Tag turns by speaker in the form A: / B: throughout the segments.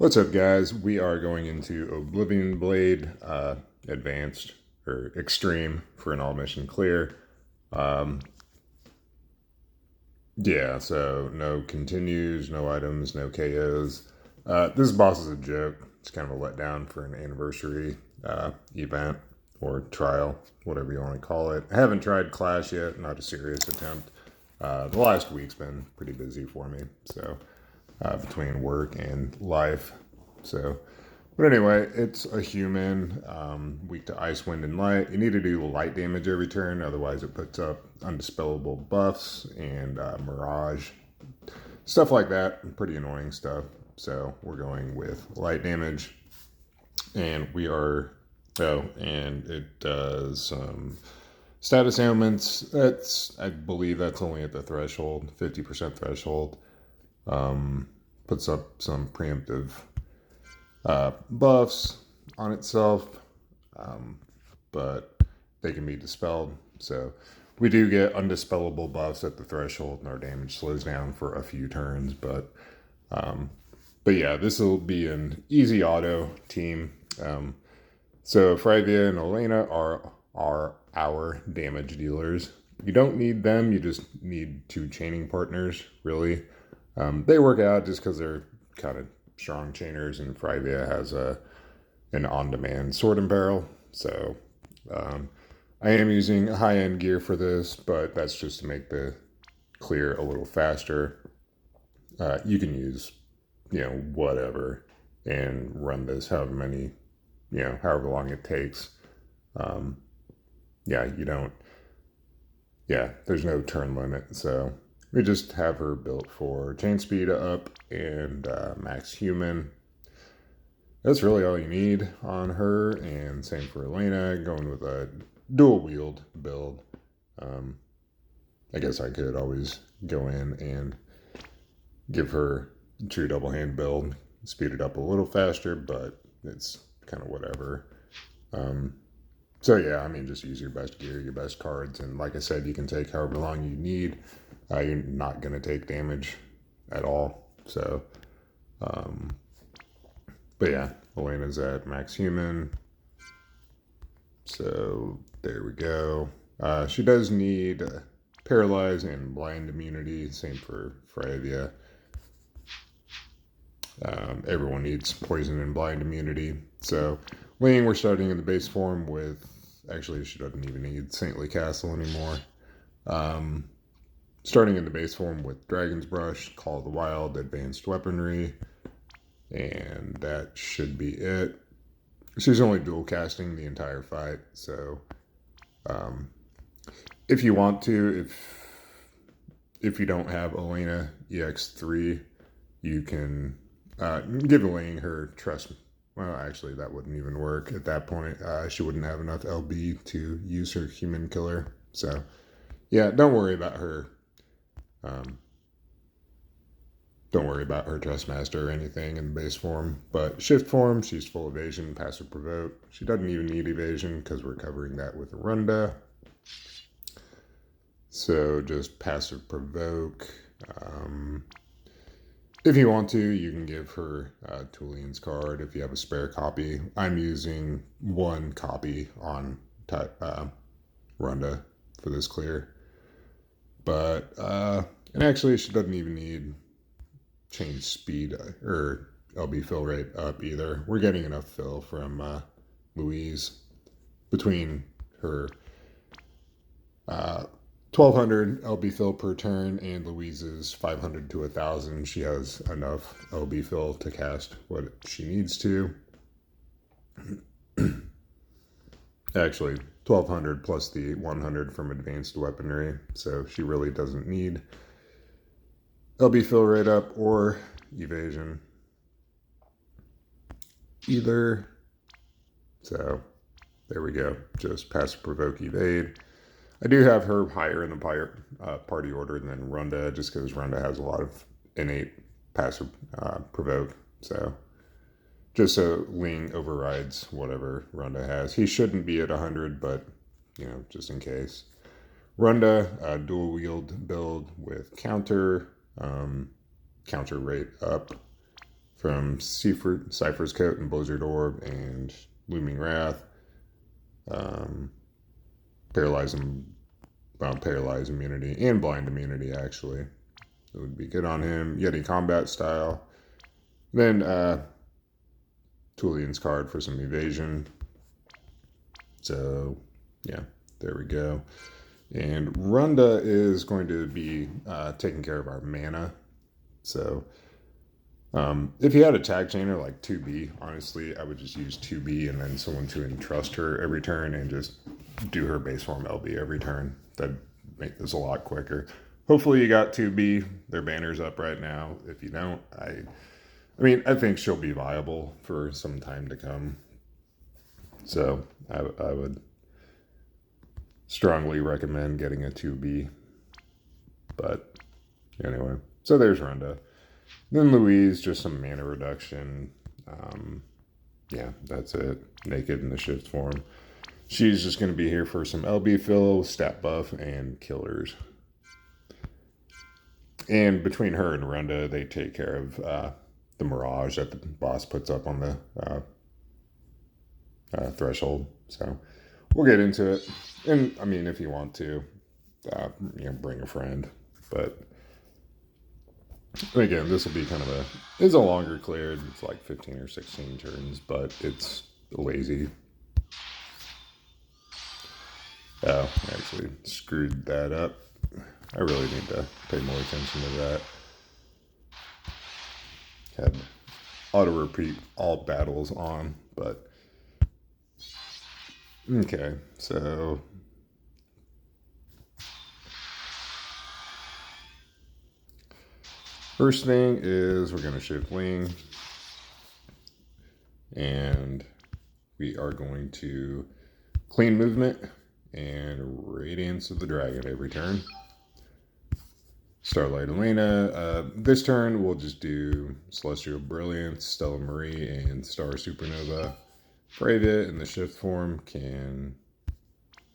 A: What's up, guys? We are going into Oblivion Blade Advanced or Extreme for an all mission clear. Um, yeah, so no continues, no items, no KOs. This boss is a joke. It's kind of a letdown for an anniversary event or trial, whatever you want to call it. I haven't tried Clash yet, not a serious attempt. The last week's been pretty busy for me, so between work and life. So, but anyway, it's a human, weak to ice, wind, and light. You need to do light damage every turn, otherwise it puts up undispellable buffs and mirage, stuff like that. Pretty annoying stuff. So we're going with light damage, and we are, and it does status ailments. I believe that's only at the threshold, 50% threshold. Puts up some preemptive buffs on itself, but they can be dispelled. So we do get undispellable buffs at the threshold, and our damage slows down for a few turns. But yeah, this will be an easy auto team. So Frivia and Elena are our damage dealers. You don't need them. You just need two chaining partners, really. They work out just because they're kind of strong chainers, and Frivia has an on-demand sword and barrel. So I am using high-end gear for this, but that's just to make the clear a little faster. You can use, whatever, and run this however long it takes. There's no turn limit, so we just have her built for chain speed up and max human. That's really all you need on her, and same for Elena, going with a dual wield build. I guess I could always go in and give her a true double hand build, speed it up a little faster, but it's kind of whatever. Just use your best gear, your best cards, and like I said, you can take however long you need. You're not going to take damage at all. So, Elena's at max human. So there we go. She does need paralyze and blind immunity. Same for Frivia. Everyone needs poison and blind immunity. So, Ling, we're starting in the base form with. Actually, she doesn't even need Saintly Castle anymore. Starting in the base form with Dragon's Brush, Call of the Wild, Advanced Weaponry, and that should be it. She's only dual casting the entire fight, so if you want to, if you don't have Elena EX3, you can give Elaine her trust. Well, actually, that wouldn't even work at that point. She wouldn't have enough LB to use her human killer. So, yeah, don't worry about her. Don't worry about her Trustmaster or anything in the base form. But shift form, she's full evasion, passive provoke. She doesn't even need evasion because we're covering that with Runda. So just passive provoke. If you want to, you can give her Tulian's card if you have a spare copy. I'm using one copy on Runda for this clear. But, and actually she doesn't even need change speed or LB fill rate up either. We're getting enough fill from Louise between her 1200 LB fill per turn and Louise's 500 to 1000. She has enough LB fill to cast what she needs to. Actually, 1200 plus the 100 from advanced weaponry, so she really doesn't need LB fill rate up or evasion either. So there we go, just passive provoke evade. I do have her higher in the party order than Runda, just because Runda has a lot of innate passive provoke. So just so Ling overrides whatever Runda has. He shouldn't be at 100, but, just in case. Runda, dual wield build with counter rate up from Cypher's Coat and Blizzard Orb and Looming Wrath. Paralyze immunity and blind immunity, actually. It would be good on him. Yeti combat style. Then Tulian's card for some evasion. So, yeah, there we go. And Runda is going to be taking care of our mana. So, if you had a tag chainer like 2B, honestly, I would just use 2B and then someone to entrust her every turn and just do her base form LB every turn. That'd make this a lot quicker. Hopefully you got 2B. Their banner's up right now. If you don't, I think she'll be viable for some time to come. So I would strongly recommend getting a 2B. But anyway, so there's Runda. Then Louise, just some mana reduction. Yeah, that's it. Naked in the shift form. She's just going to be here for some LB fill, stat buff, and killers. And between her and Runda, they take care of the Mirage that the boss puts up on the threshold. So we'll get into it. And, I mean, if you want to, bring a friend. But again, this will be kind of it's a longer clear. It's like 15 or 16 turns, but it's lazy. Oh, I actually screwed that up. I really need to pay more attention to that. Had auto repeat all battles on, but okay, so first thing is we're going to shift Ling, and we are going to clean movement and Radiance of the Dragon every turn. Starlight Elena. This turn we'll just do Celestial Brilliance, Stella Marie, and Star Supernova. Bravia in the shift form can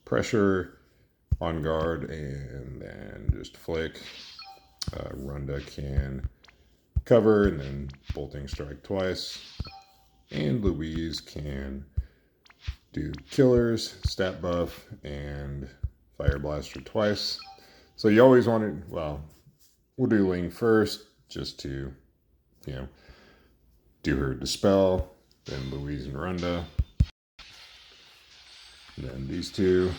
A: pressure, on guard, and then just flick. Runda can cover and then bolting strike twice. And Louise can do killers, stat buff, and fire blaster twice. So you always want to, well, we'll do Ling first just to, do her dispel, then Louise and Runda, and then these two.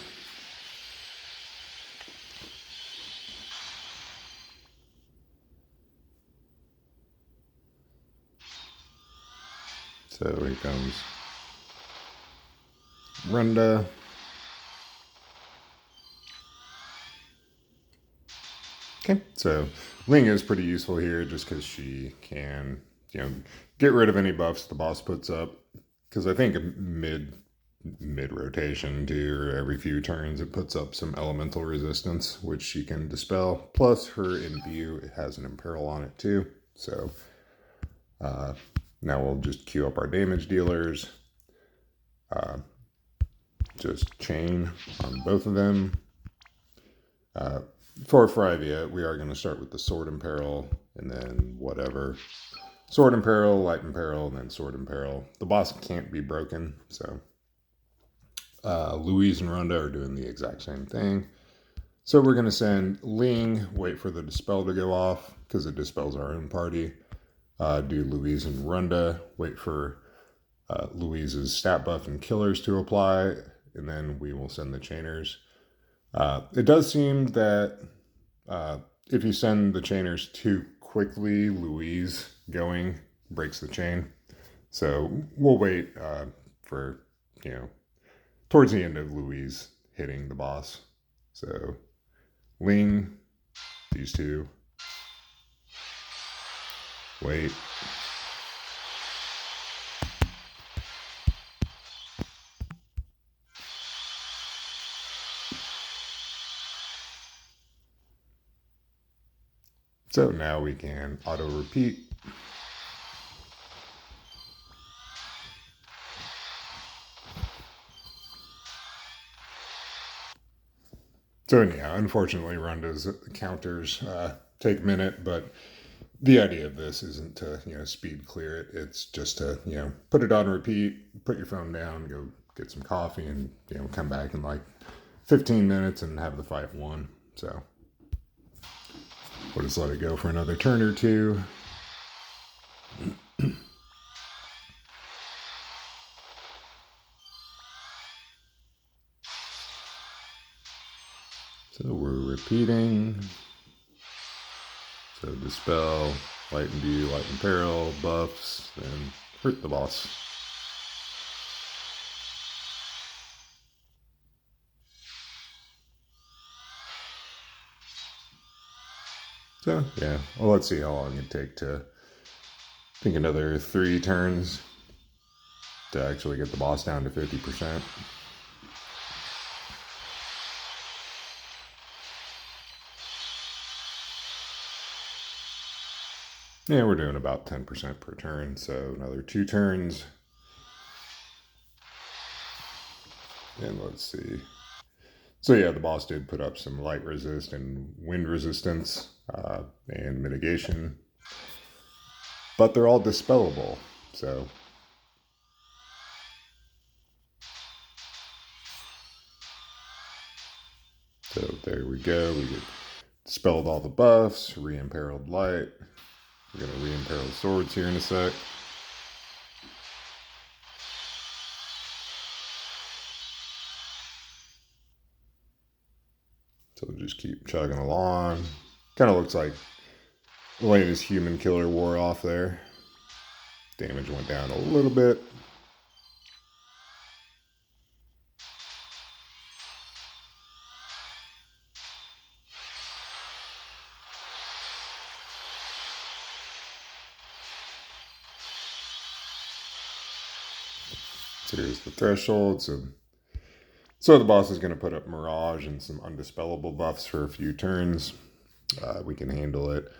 A: So here comes Runda. Okay, so Ling is pretty useful here just because she can, get rid of any buffs the boss puts up. Because I think mid rotation too, or every few turns, it puts up some elemental resistance, which she can dispel. Plus, her Imbue has an Imperil on it too. So now we'll just queue up our damage dealers. Just chain on both of them. For Frivia, we are going to start with the Sword Imperil, and then whatever. Sword Imperil, Light Imperil, and then Sword Imperil. The boss can't be broken, so Louise and Runda are doing the exact same thing. So we're going to send Ling, wait for the Dispel to go off, because it dispels our own party. Do Louise and Runda, wait for Louise's stat buff and killers to apply, and then we will send the chainers. It does seem that if you send the chainers too quickly, Louise going breaks the chain. So we'll wait for, towards the end of Louise hitting the boss. So Ling, these two. Wait. So now we can auto repeat. So yeah, unfortunately Runda's counters take a minute, but the idea of this isn't to, speed clear it. It's just to, put it on repeat, put your phone down, go get some coffee, and, come back in like 15 minutes and have the fight won. So we'll just let it go for another turn or two. So we're repeating. So dispel, light and view, light and peril, buffs, then hurt the boss. So yeah, well, let's see how long it take to, I think another 3 turns to actually get the boss down to 50%. Yeah, we're doing about 10% per turn, so another 2 turns. And let's see. So yeah, the boss did put up some light resist and wind resistance and mitigation, but they're all dispellable. So there we go. We get dispelled all the buffs, re-imperiled light. We're gonna re-imperil swords here in a sec. So we'll just keep chugging along. Kind of looks like Elena's human killer wore off there. Damage went down a little bit. So here's the threshold. So the boss is going to put up Mirage and some undispellable buffs for a few turns. We can handle it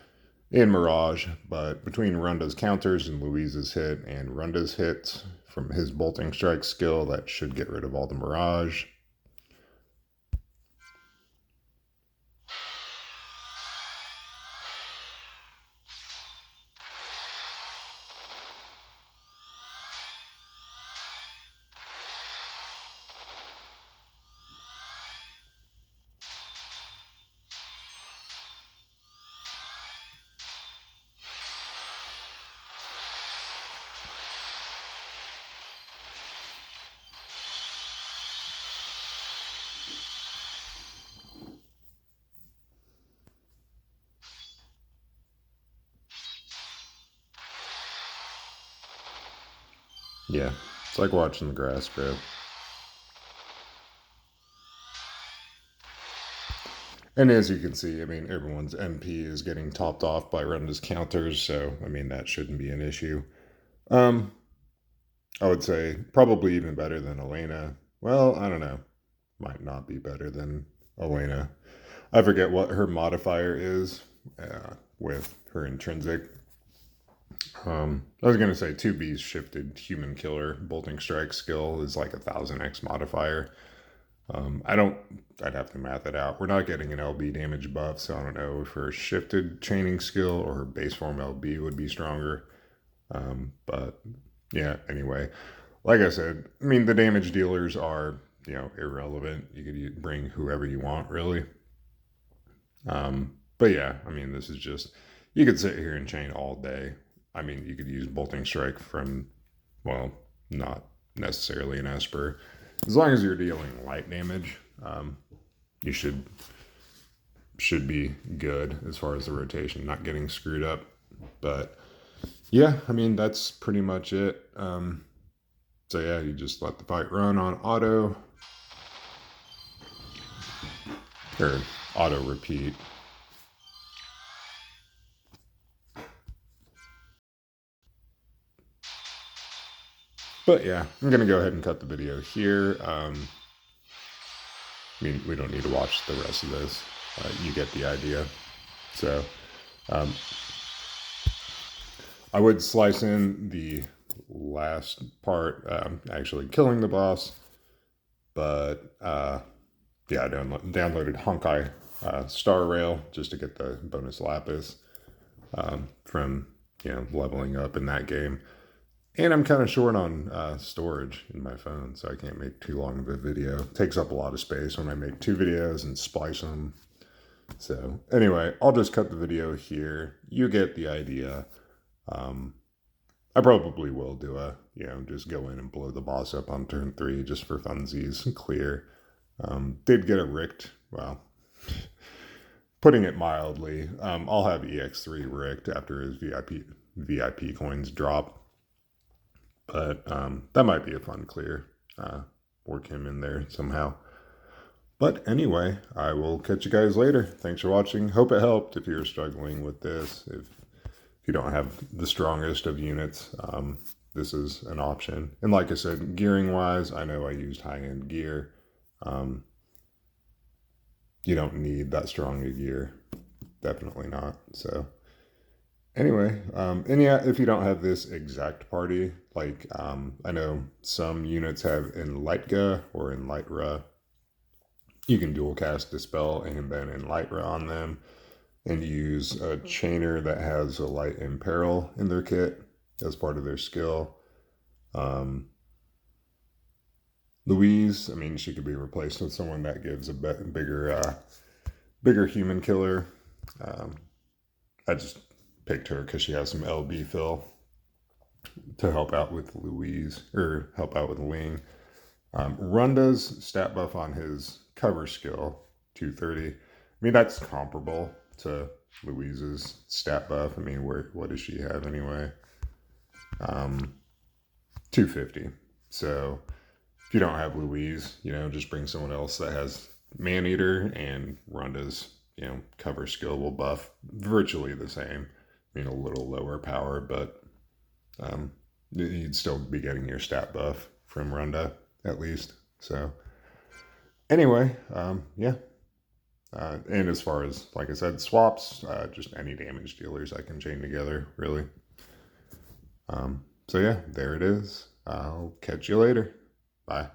A: in Mirage, but between Runda's counters and Louise's hit and Runda's hits from his bolting strike skill, that should get rid of all the Mirage. Yeah, it's like watching the grass grow. And as you can see, I mean, everyone's MP is getting topped off by Runda's counters, so, I mean, that shouldn't be an issue. I would say probably even better than Elena. Well, I don't know. Might not be better than Elena. I forget what her modifier is with her intrinsic. I was going to say 2B's shifted human killer bolting strike skill is like 1000x modifier. I'd have to math it out. We're not getting an LB damage buff, so I don't know if her shifted chaining skill or her base form LB would be stronger. But yeah, anyway, like I said, I mean, the damage dealers are, irrelevant. You could bring whoever you want, really. But yeah, I mean, this is just, you could sit here and chain all day. I mean, you could use bolting strike from, well, not necessarily an Esper. As long as you're dealing light damage, you should be good as far as the rotation, not getting screwed up. But yeah, I mean, that's pretty much it. So yeah, you just let the fight run on auto, or auto repeat. But yeah, I'm going to go ahead and cut the video here. I mean, we don't need to watch the rest of this. You get the idea. So I would slice in the last part, actually killing the boss. But yeah, I downloaded Honkai Star Rail just to get the bonus lapis. from, leveling up in that game. And I'm kind of short on storage in my phone, so I can't make too long of a video. It takes up a lot of space when I make 2 videos and splice them. So anyway, I'll just cut the video here. You get the idea. I probably will do just go in and blow the boss up on turn 3 just for funsies and clear. Did get it ricked. Well, putting it mildly, I'll have EX3 ricked after his VIP coins drop. But that might be a fun clear. Work him in there somehow. But anyway, I will catch you guys later. Thanks for watching. Hope it helped if you're struggling with this. If you don't have the strongest of units, this is an option. And like I said, gearing wise, I know I used high-end gear. You don't need that strong a gear. Definitely not. So anyway, and yeah, if you don't have this exact party, like I know some units have Enlightga or Enlightra, you can dual cast Dispel and then Enlightra on them and use a chainer that has a Light Imperil in their kit as part of their skill. Louise, I mean, she could be replaced with someone that gives a bigger human killer. I just picked her because she has some LB fill to help out with Louise, or help out with Ling. Runda's stat buff on his cover skill, 230. I mean, that's comparable to Louise's stat buff. I mean, what does she have anyway? 250. So if you don't have Louise, just bring someone else that has Maneater, and Runda's, cover skill will buff virtually the same. I mean, a little lower power, but you'd still be getting your stat buff from Runda, at least. So anyway, yeah. And as far as, like I said, swaps, just any damage dealers I can chain together, really. So yeah, there it is. I'll catch you later. Bye.